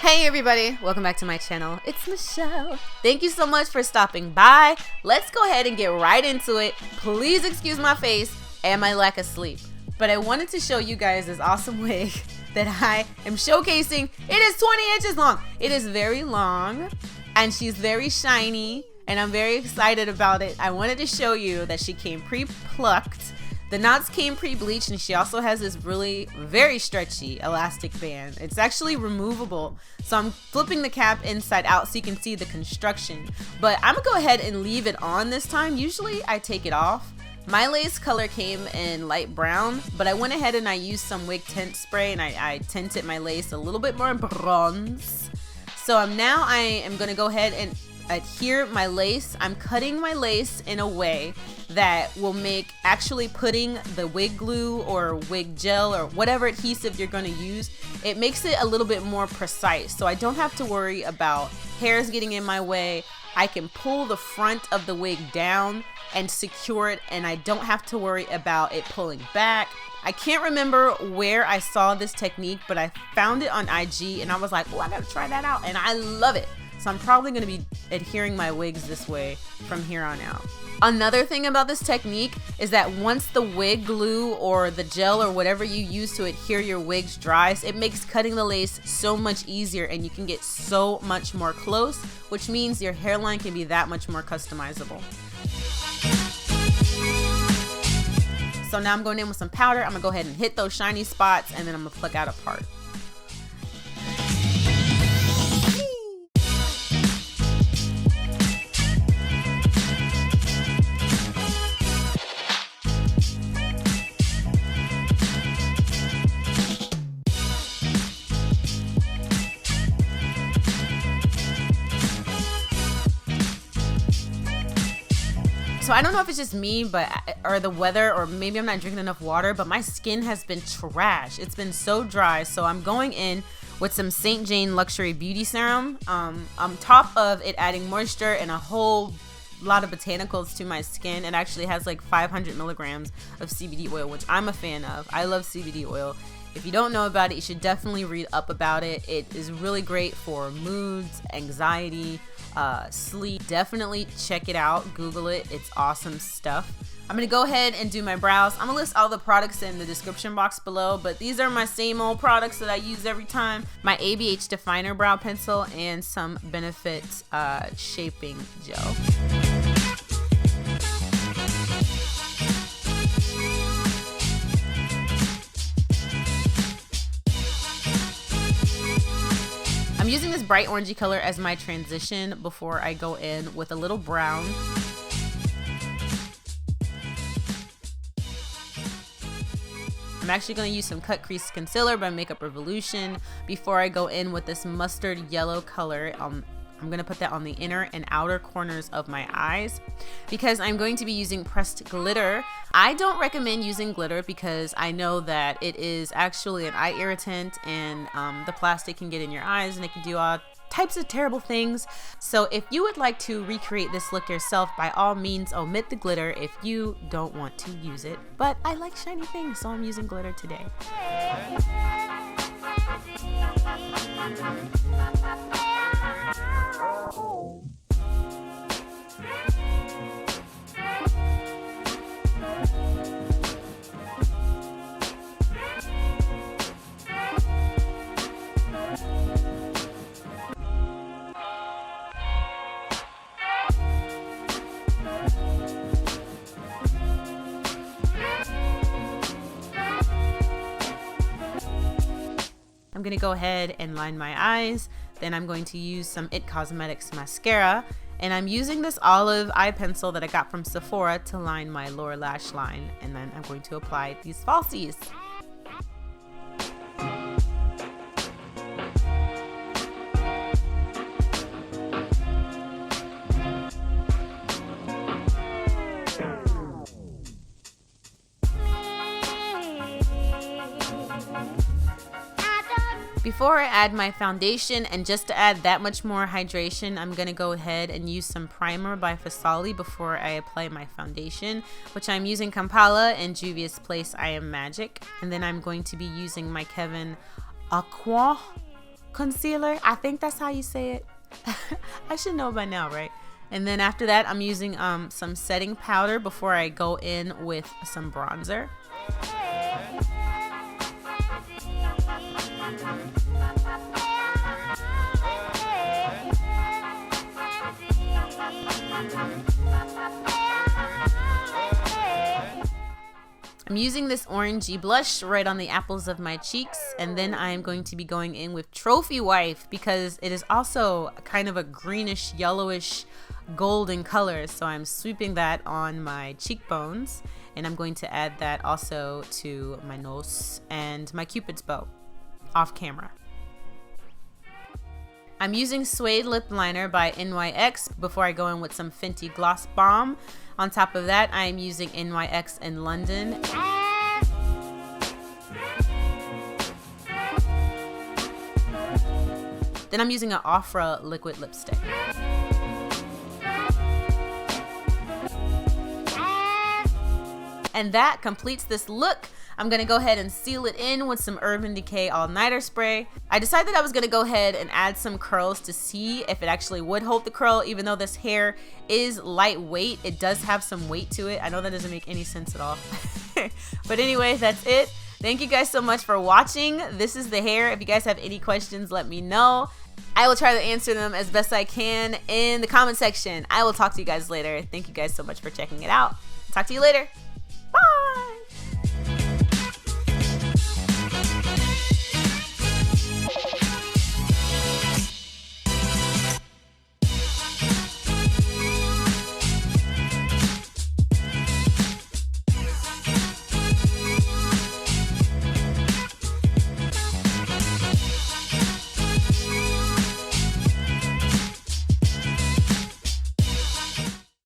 Hey everybody, welcome back to my channel. It's Michelle. Thank you so much for stopping by. Let's go ahead and get right into it. Please excuse my face and my lack of sleep. But I wanted to show you guys this awesome wig that I am showcasing. It is 20 inches long. It is very long and she's very shiny and I'm very excited about it. I wanted to show you that she came pre-plucked. The knots came pre-bleached and she also has this really very stretchy elastic band. It's actually removable. So I'm flipping the cap inside out so you can see the construction. But I'm gonna go ahead and leave it on this time. Usually I take it off. My lace color came in light brown, but I went ahead and I used some wig tint spray and I tinted my lace a little bit more bronze. So now I am gonna go ahead and adhere my lace. I'm cutting my lace in a way that will make actually putting the wig glue or wig gel or whatever adhesive you're going to use, it makes it a little bit more precise. So I don't have to worry about hairs getting in my way. I can pull the front of the wig down and secure it, and I don't have to worry about it pulling back. I can't remember where I saw this technique, but I found it on IG and I was like, oh, I gotta try that out, and I love it. So I'm probably going to be adhering my wigs this way from here on out. Another thing about this technique is that once the wig glue or the gel or whatever you use to adhere your wigs dries, it makes cutting the lace so much easier and you can get so much more close, which means your hairline can be that much more customizable. So now I'm going in with some powder. I'm going to go ahead and hit those shiny spots and then I'm going to pluck out a part. So I don't know if it's just me or the weather, or maybe I'm not drinking enough water, but my skin has been trash. It's been so dry. So I'm going in with some St. Jane Luxury Beauty Serum on top of it, adding moisture and a whole lot of botanicals to my skin. It actually has like 500 milligrams of CBD oil, which I'm a fan of. I love CBD oil. If you don't know about it, you should definitely read up about it. It is really great for moods, anxiety, sleep. Definitely check it out. Google it. It's awesome stuff. I'm gonna go ahead and do my brows. I'm gonna list all the products in the description box below, but these are my same old products that I use every time. My ABH Definer Brow Pencil and some Benefit Shaping Gel. I'm using this bright orangey color as my transition before I go in with a little brown. I'm actually going to use some Cut Crease Concealer by Makeup Revolution before I go in with this mustard yellow color. I'm going to put that on the inner and outer corners of my eyes because I'm going to be using pressed glitter. I don't recommend using glitter because I know that it is actually an eye irritant and the plastic can get in your eyes and it can do all types of terrible things. So if you would like to recreate this look yourself, by all means omit the glitter if you don't want to use it. But I like shiny things, so I'm using glitter today. I'm going to go ahead and line my eyes. Then I'm going to use some IT Cosmetics mascara. And I'm using this olive eye pencil that I got from Sephora to line my lower lash line. And then I'm going to apply these falsies. Before I add my foundation, and just to add that much more hydration, I'm going to go ahead and use some primer by Farsali before I apply my foundation, which I'm using Kampala and Juvia's Place I Am Magic. And then I'm going to be using my Aucoun concealer. I think that's how you say it. I should know by now, right? And then after that, I'm using some setting powder before I go in with some bronzer. I'm using this orangey blush right on the apples of my cheeks, and then I am going to be going in with Trophy Wife because it is also kind of a greenish, yellowish, golden color. So I'm sweeping that on my cheekbones, and I'm going to add that also to my nose and my Cupid's bow off camera. I'm using Suede Lip Liner by NYX before I go in with some Fenty Gloss Bomb. On top of that, I am using NYX in London. Then I'm using an Ofra liquid lipstick. And that completes this look. I'm gonna go ahead and seal it in with some Urban Decay All Nighter Spray. I decided I was gonna go ahead and add some curls to see if it actually would hold the curl. Even though this hair is lightweight, it does have some weight to it. I know that doesn't make any sense at all. But anyway, that's it. Thank you guys so much for watching. This is the hair. If you guys have any questions, let me know. I will try to answer them as best I can in the comment section. I will talk to you guys later. Thank you guys so much for checking it out. Talk to you later.